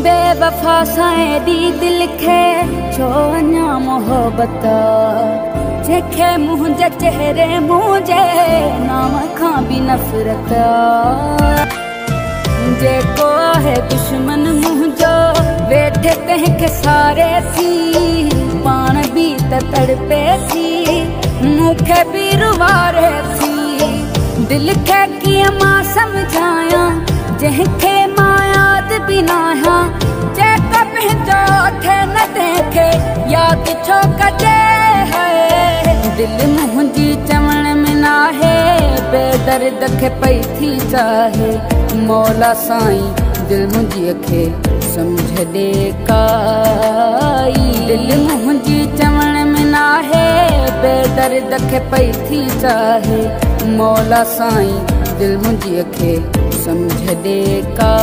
बेवफा सां दी दिल खे छो अञा मोहब्बत जेके मुंहिंजे चेहरे मुंहिंजे नाम खां भी नफ़रत जेको आहे दुश्मन मुंहिंजो वेठे तंहिंखे सारे थी पाण भी त तड़पे थी मूंखे भी रुवारे थी दिल खे कीअं मां समझाया जंहिंखे मां याद भी न आहियां जेको पंहिंजो थे न तंहिंखे याद छो कजे है दिल मुंहिंजी चवण में न आहे बेदर्द खे पई थी चाहे मौला साईं दिल मुंहिंजी खे समझ दे काई दिल मुंहिंजी चवण में न आहे बेदर्द खे पई थी चाहे मौला साईं दिल मुंहिंजी खे समझ दे का